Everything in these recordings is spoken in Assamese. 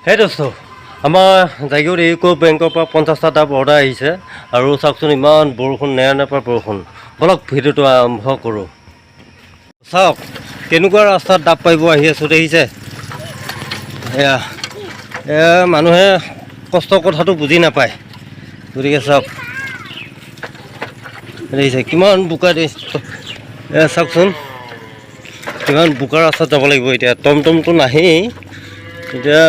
সেই দোস্ত আমাৰ জাগিৰোড ইউকো বেংকৰ পৰা 50টা ডাব অৰ্ডাৰ আহিছে আৰু চাওকচোন ইমান বৰষুণ নেৰানেপেৰা বৰষুণ। বলক ভিডিঅ'টো আৰম্ভ কৰোঁ। চাওক কেনেকুৱা ৰাস্তাত ডাব পাৰিব আহি আছোঁ দেখিছে। এয়া মানুহে কষ্টৰ কথাটো বুজি নাপায়। গতিকে চাওক দেখিছে কিমান বোকা দিছে। চাওকচোন কিমান বোকা ৰাস্তাত যাব লাগিব এতিয়া। টমটমটো নাহেই এতিয়া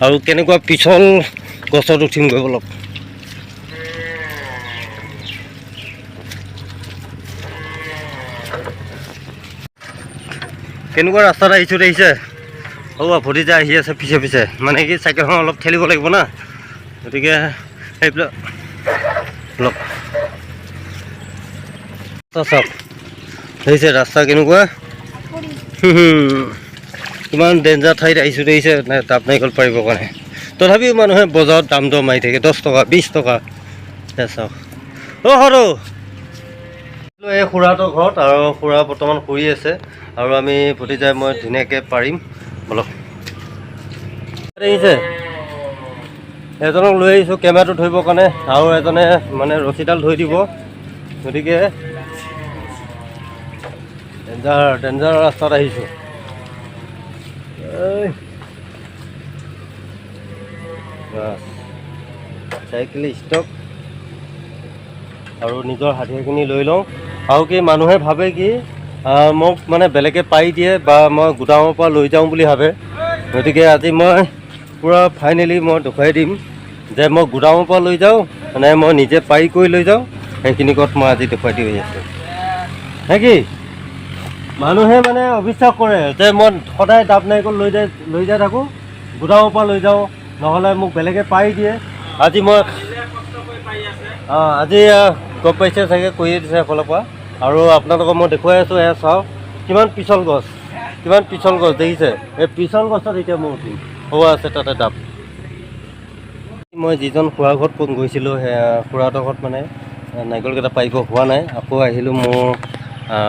আৰু কেনেকুৱা পিছল গছত উঠিমগৈ অলপ। কেনেকুৱা ৰাস্তাত আহিছোঁ দেখিছে। ভতিজা আহি আছে পিছে পিছে, মানে কি চাইকেলখন অলপ ঠেলিব লাগিব না, গতিকে সেইবিলাক অলপ চাওক দেখিছে ৰাস্তা কেনেকুৱা। কিমান ডেঞ্জাৰ ঠাইত আহিছোঁ দেখিছে ডাব নাৰিকল পাৰিবৰ কাৰণে। তথাপিও মানুহে বজাৰত দাম দৰ মাৰি থাকে 10 টকা 20 টকা। চাওক সৰু এই খুৰাহঁতৰ ঘৰত, আৰু খুৰা বৰ্তমান শুই আছে আৰু আমি ভতিজাই মই ধুনীয়াকৈ পাৰিম। বলক দেখিছে এজনক লৈ আহিছোঁ কেমেৰাটো ধৰিবৰ কাৰণে, আৰু এজনে মানে ৰছীডাল ধৰি দিব। গতিকে ডেঞ্জাৰ ৰাস্তাত আহিছোঁ। চাইকেল ষ্টক আৰু নিজৰ হাঠিয়াৰখিনি লৈ লওঁ। আৰু কি মানুহে ভাবে কি মোক মানে বেলেগে পাৰি দিয়ে বা মই গোদামৰ পৰা লৈ যাওঁ বুলি ভাবে। গতিকে আজি মই পূৰা ফাইনেলি মই দেখুৱাই দিম যে মই গোদামৰ পৰা লৈ যাওঁ মানে মই নিজে পাৰি কৰি লৈ যাওঁ। সেইখিনি ক'ত মই আজি দেখুৱাই দি আছোঁ নে কি। মানুহে মানে অবিশ্বাস কৰে যে মই সদায় ডাব নাৰিকল লৈ যাই থাকোঁ, গোদামৰ পৰা লৈ যাওঁ, নহ'লে মোক বেলেগে পাৰি দিয়ে। আজি মই আজি গম পাইছে চাগে, কৰিয়ে দিছে এফালৰ পৰা। আৰু আপোনালোকক মই দেখুৱাই আছোঁ এয়া চাওক কিমান পিছল গছ, কিমান পিছল গছ দেখিছে। এই পিছল গছত এতিয়া মই উঠিম, আছে তাতে ডাব। মই যিজন খুৰা ঘৰত গৈছিলোঁ সেয়া খুৰাহঁতৰ ঘৰত মানে নাৰিকলকেইটা পাৰিব হোৱা নাই। আকৌ আহিলোঁ মোৰ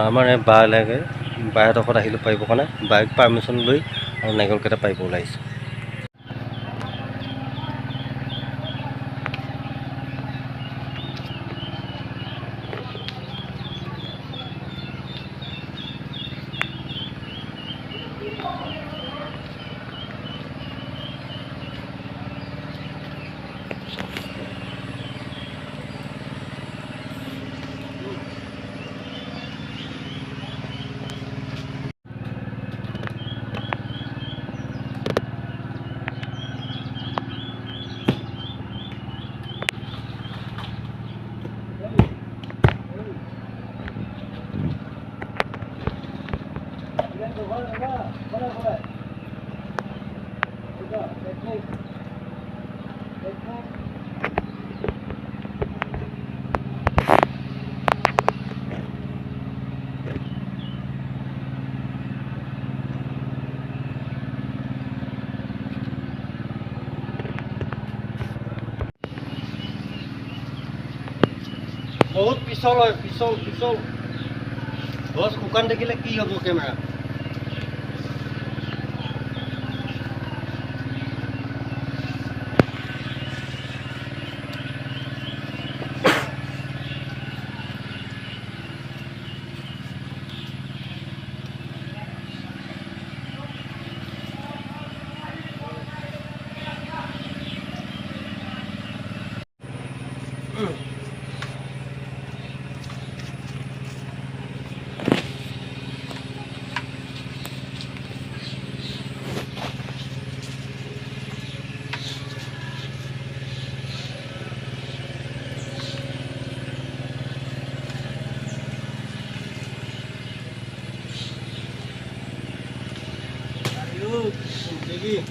আমাৰ বাহঁতৰ ঘৰত আহিলোঁ পাৰিবৰ কাৰণে। বায়েক পাৰ্মিশ্যন লৈ আৰু নাৰিকলকেইটা পাৰিব ওলাইছোঁ। বহুত পিছল হয়, পিছল পিছল গছ শুকান দেখিলে কি হ'ব কেমেৰা। Lagi.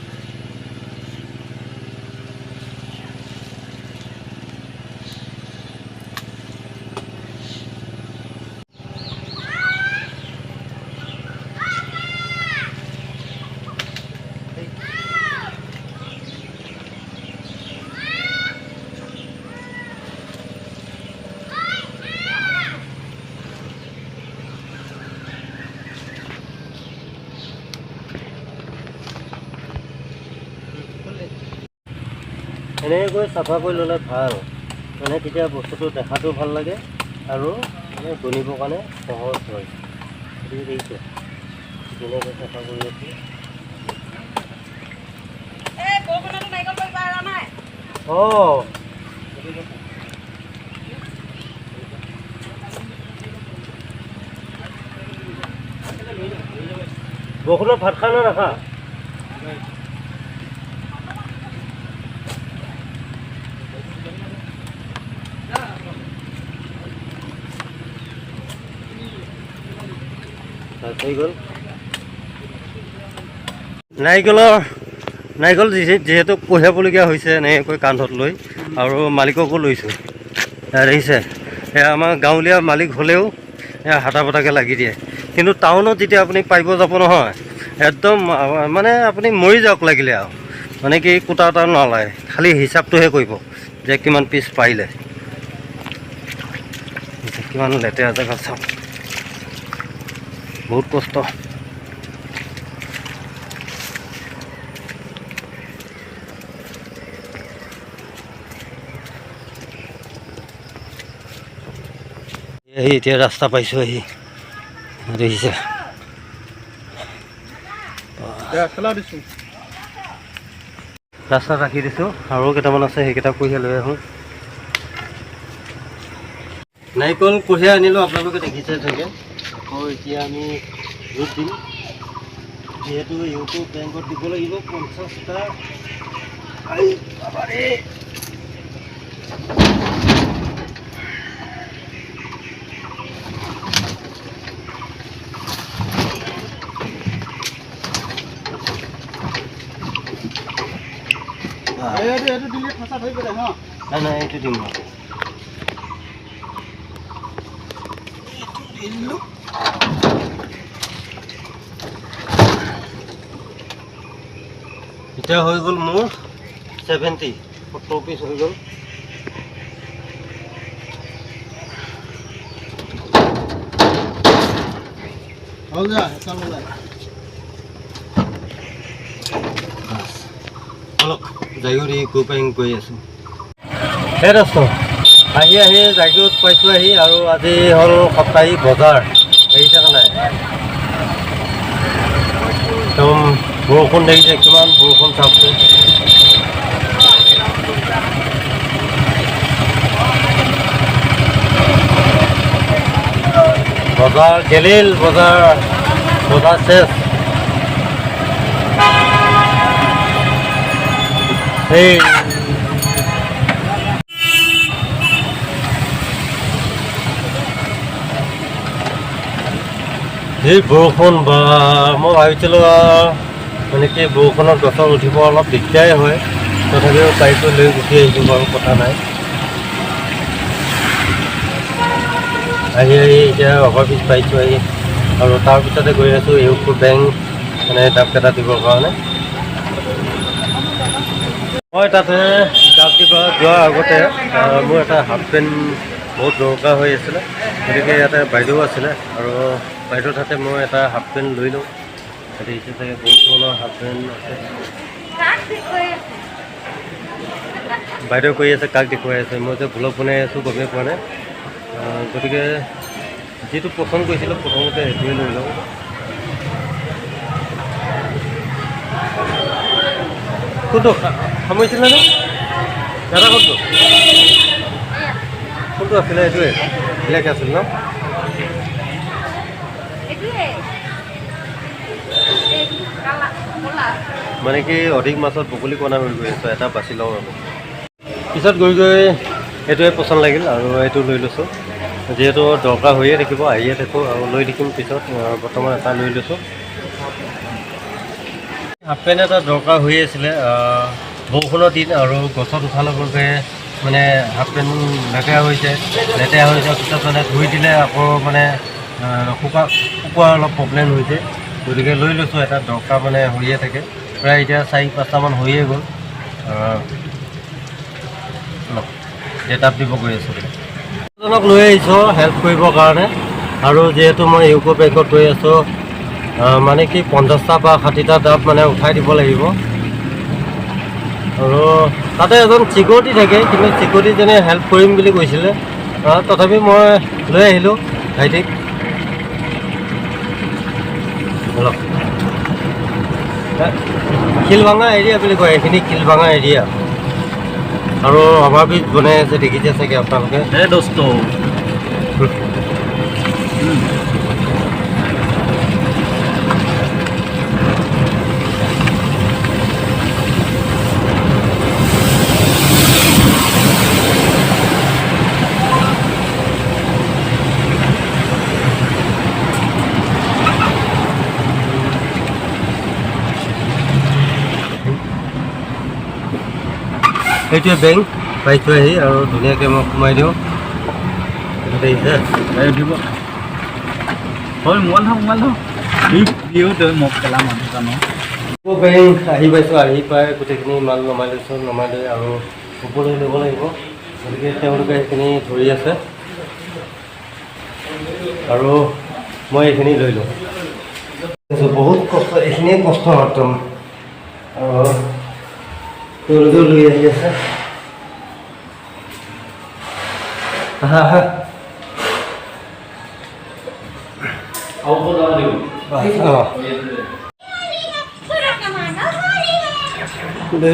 এনেকৈ চাফা কৰি ল'লে ভাল, মানে তেতিয়া বস্তুটো দেখাটো ভাল লাগে আৰু মানে গণিবৰ কাৰণে সহজ হয়। গতিকে দেখিছে ধুনীয়াকৈ চাফা কৰি আছোঁ। অঁ বৰষুণত ভাত খা নে নাখা? হৈ গ'ল নাৰিকল যিহেতু কঢ়িয়াবলগীয়া হৈছে এনেকৈ কান্ধত লৈ, আৰু মালিককো লৈছোঁ। দেখিছে এয়া আমাৰ গাঁৱলীয়া মালিক হ'লেও এয়া হাতা পতাকৈ লাগি দিয়ে, কিন্তু টাউনত যেতিয়া আপুনি পাৰিব যাব নহয় একদম মানে আপুনি মৰি যাওক লাগিলে আৰু, মানে কি কুটা এটা নালাগে, খালি হিচাপটোহে কৰিব যে কিমান পিচ পাৰিলে। কিমান লেতেৰা জেগা চাওক, বহুত কষ্ট। এতিয়া ৰাস্তা পাইছোঁ আহি, দেখিছে ৰাস্তাত ৰাখি দিছোঁ, আৰু কেইটামান আছে সেইকেইটা কঢ়িয়াই লৈ আহোঁ। নাৰিকল কঢ়িয়াই আনিলোঁ, আপোনালোকে দেখিছে চাগে। আকৌ এতিয়া আমি ৰোড দিম, যিহেতু ইউকো বেংকত দিব লাগিব 50টা। নাই এইটো দিম মই। এতিয়া হৈ গ'ল মোৰ 70 পিচ হৈ গ'ল। অলপ জাগিৰোড ইউকো বেংক গৈ আছোঁ। সেই দোস্ত আহি জাগিৰোড পাইছোঁ আহি, আৰু আজি হ'ল সপ্তাহিক বজাৰ। দেখিছেনে নাই একদম বৰষুণ, দেখিছে কিমান বৰষুণ চাওকচোন। বজাৰ গেলিল, বজাৰ শেষ। এই বৰষুণ বা মই ভাবিছিলোঁ মানে কি বৰষুণত গছত উঠিব অলপ দিগদাৰেই হয়, তথাপিও গাড়ীটো লৈ গুচি আহিছোঁ বাৰু, কথা নাই। আহি এতিয়া অভাৰব্ৰিজ পাইছোঁ আহি, আৰু তাৰপিছতে গৈ আছোঁ ইউকো বেংক মানে ডাবকেইটা দিবৰ কাৰণে। মই তাতে ডাব দিব যোৱাৰ আগতে মোৰ এটা হাফ পেণ্ট বহুত দৰকাৰ হৈ আছিলে, গতিকে ইয়াতে বাইদেউ আছিলে, আৰু বাইদেউৰ তাতে মই এটা হাফ পেণ্ট লৈ লওঁ। দেখিছে চাগে বহুত ধৰণৰ হাফ পেণ্ট আছে। বাইদেউ কৈ আছে কাক দেখুৱাই আছে, মই যে ভ্লগ বনাই আছোঁ গমেই পোৱা নাই। গতিকে যিটো পচন্দ কৰিছিলোঁ প্ৰথমতে সেইটোৱে লৈ লওঁ। কোনটো সামৰিছিলে নে দাদা? কোনটো আছিলে? এইটোৱে বেলেগ আছিল ন? মানে কি অধিক মাছত বগলী কণা হৈ গৈ আছোঁ, এটা বাছি লওঁ আৰু পিছত গৈ এইটোৱে পচন্দ লাগিল আৰু এইটো লৈ লৈছোঁ। যিহেতু দৰকাৰ হৈয়ে থাকিব, আহিয়ে থাকোঁ আৰু লৈ থাকিম পিছত, বৰ্তমান এটা লৈ লৈছোঁ। হাফ পেণ্ট এটা দৰকাৰ হৈয়ে আছিলে, বৰষুণৰ দিন আৰু গছত উঠাৰ লগে লগে মানে হাফ পেণ্ট লেতেৰা হৈ যোৱাৰ পিছত মানে ধুই দিলে আকৌ মানে শুকোৱাৰ অলপ প্ৰব্লেম হৈছে, গতিকে লৈ লৈছোঁ। এটা দৰকাৰ মানে হৈয়ে থাকে, প্ৰায় এতিয়া 4-5টামান হৈয়ে গ'ল। ডাব দিব গৈ আছোঁ, এজনক লৈ আহিছোঁ হেল্প কৰিবৰ কাৰণে। আৰু যিহেতু মই ইউকো বেংকত গৈ আছোঁ, মানে কি 50টা বা 60টা ডাব মানে উঠাই দিব লাগিব। আৰু তাতে এজন চিকিউৰিটি থাকে, কিন্তু চিকিউৰিটিজনে হেল্প কৰিম বুলি কৈছিলে। তথাপি মই লৈ আহিলোঁ ভাইটিক। অলপ শিলভাঙা এৰিয়া বুলি কয়, এইখিনি শিলভাঙা এৰিয়া। আৰু অভাৰব্ৰিজ বনাই আছে, দেখিছে চাগে আপোনালোকে। দোস্ত সেইটোৱে বেংক পাই থৈ আহি আৰু ধুনীয়াকৈ মই সোমাই দিওঁ। দেখিছে উঠিব হয় মোবাইল থওঁ তই মোক খেলা মানুহ জানো। বেংক আহি পাইছোঁ, আহি পাই গোটেইখিনি মাল নমাই লৈছোঁ, নমাই লৈ আৰু ওপৰলৈ ল'ব লাগিব। গতিকে তেওঁলোকে সেইখিনি ধৰি আছে আৰু মই এইখিনি লৈ লওঁ। বহুত কষ্ট, এইখিনিয়ে কষ্ট মাত্ৰ। আৰু তেওঁলোকেও লৈ আহি আছে।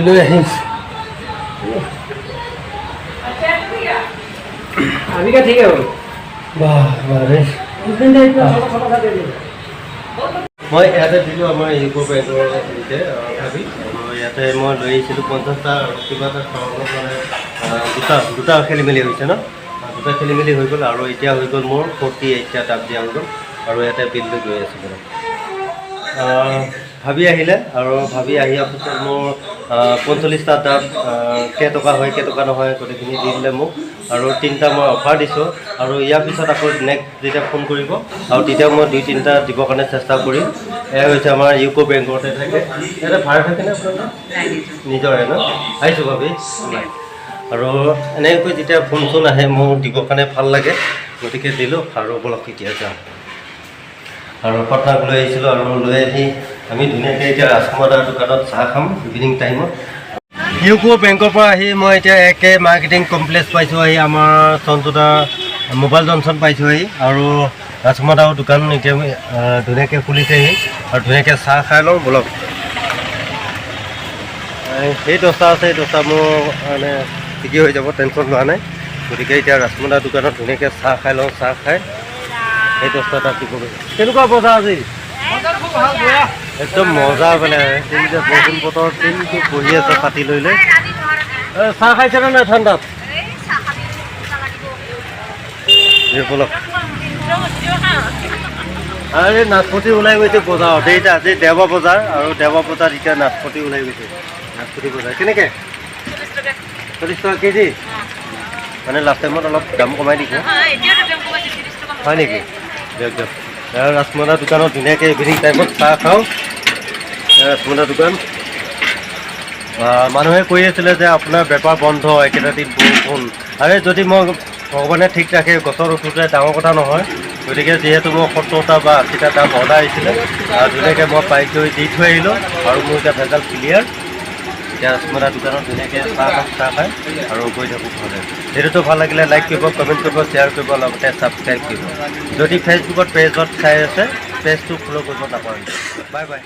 লৈ আহিছোঁ। মই ইয়াতে দিলোঁ আমাৰ ইউকো বেংকৰ হেৰিতে ভাবি, আৰু ইয়াতে মই লৈ আহিছিলোঁ 50টা কিবা এটা কাৰণত মানে দুটা খেলি মেলি হৈছে ন, দুটা খেলি মেলি হৈ গ'ল। আৰু এতিয়া হৈ গ'ল মোৰ 48টা ডাব দিয়া হৈ গ'ল। আৰু ইয়াতে বিলটো গৈ আছে মানে ভাবি আহিলে। আৰু ভাবি অহাৰ পিছত মোৰ 45টা ডাব কেইটকা হয় কেইটকা নহয় গোটেইখিনি দি দিলে মোক। আৰু 3টা মই অফাৰ দিছোঁ। আৰু ইয়াৰ পিছত আকৌ নেক্সট যেতিয়া ফোন কৰিব আৰু তেতিয়া মই 2-3টা দিবৰ কাৰণে চেষ্টা কৰিম। এয়া হৈছে আমাৰ ইউকো বেংকতে থাকে। ইয়াতে ভাড়া থাকেনে আপোনালোকৰ? নিজৰে ন? আহিছোঁ ভাবি। আৰু এনেকৈ যেতিয়া ফোন চোন আহে মোৰ দিবৰ কাৰণে ভাল লাগে, গতিকে দিলোঁ। আৰু বলক এতিয়া যাওঁ। আৰু পাটনাক লৈ আহিছিলোঁ, আৰু লৈ আহি আমি ধুনীয়াকৈ এতিয়া ৰাজকুমাৰ দোকানত চাহ খাম ইভিনিং টাইমত। ইউকো বেংকৰ পৰা আহি মই এতিয়া একে মাৰ্কেটিং কমপ্লেক্স পাইছোঁ আহি, আমাৰ চঞ্চুদা মোবাইল জংচন পাইছোঁ আহি। আৰু ৰাজকুমাৰ দোকান এতিয়া ধুনীয়াকৈ খুলিছেহি, আৰু ধুনীয়াকৈ চাহ খাই লওঁ বলক। সেই 10টা আছে, এই 10টা মোৰ মানে ঠিকেই হৈ যাব, টেনশ্যন লোৱা নাই। গতিকে এতিয়া ৰাজকুমাৰ দোকানত ধুনীয়াকৈ চাহ খাই লওঁ। চাহ খাই সেই 10টা তাত কি কৰোঁ। কেনেকুৱা বজাৰ আজি? একদম মজা মানে। যে বৰষুণ বতৰ দিনটো বহি আছে পাতি লৈ লৈ। চাহ খাইছেনে নাই ঠাণ্ডাত? বলক। আৰু এই নাচপতি ওলাই গৈছে বজাৰত। এতিয়া আজি দেওবাৰ বজাৰ, আৰু দেওবাৰ বজাৰত এতিয়া নাচপতি ওলাই গৈছে। নাচপতি বজাৰ কেনেকৈ? 40 টকা কেজি। মানে লাষ্ট টাইমত অলপ দাম কমাই দিছে, হয় নেকি? দিয়ক দিয়ক। ৰাজকুমাৰ দোকানত ধুনীয়াকৈ ইভিনিং টাইমত চাহ খাওঁ। ৰাজকুমাৰ দোকান মানুহে কৈ আছিলে যে আপোনাৰ বেপাৰ বন্ধ, একেটা দিন বৰষুণ। আৰে যদি মই ভগৱানে ঠিক ৰাখে গছৰ উঠোতে ডাঙৰ কথা নহয়। গতিকে যিহেতু মই 70টা বা 80টা দাম অৰ্ডাৰ আহিছিলে, ধুনীয়াকৈ মই পাই কৰি দি থৈ আহিলোঁ। আৰু মোৰ এতিয়া ভেজাল ক্লিয়াৰ। এতিয়া ৰাজকুমাৰ দোকানত ধুনীয়াকৈ চাহ খাই আৰু গৈ থাকোঁ ঘৰলৈ। ভিডিঅ'টো ভাল লাগিলে লাইক কৰিব, কমেণ্ট কৰিব, শ্বেয়াৰ কৰিব, লগতে ছাবস্ক্ৰাইব কৰিব। যদি ফেচবুকত পেজত চাই আছে, পেজটো ফ'ল' কৰিব নাপাহৰিব। Bye bye.